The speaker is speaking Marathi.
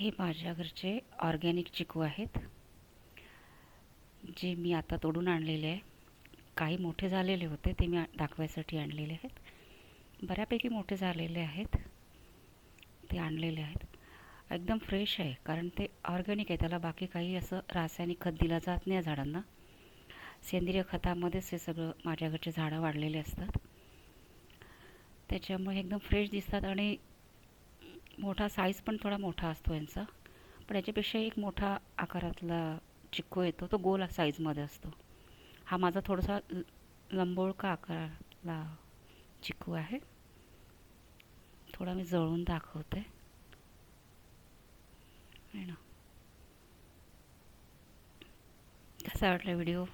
हे माझ्या घरचे ऑर्गॅनिक चिकू आहेत, जे मी आता तोडून आणलेले आहे. काही मोठे झालेले होते, ते मी दाखवायसाठी आणलेले आहेत. बऱ्यापैकी मोठे झालेले आहेत, ते आणलेले आहेत. एकदम फ्रेश आहे, कारण ते ऑर्गॅनिक आहे. त्याला बाकी काही असं रासायनिक खत दिलं जात नाही झाडांना. सेंद्रिय खतामध्येच हे सगळं माझ्या घरचे झाडं वाढलेले असतात. त्याच्यामुळे एकदम फ्रेश दिसतात आणि मोठा साईज पण थोडा मोठा असतो यांचा. पण याच्यापेक्षा एक मोठा आकारातला चिक्कू येतो, तो गोल साईजमध्ये असतो. हा माझा थोडासा लंबोळका आकारातला चिक्कू आहे. थोडा मी जळून दाखवते आहे ना. कसा वाटला व्हिडिओ?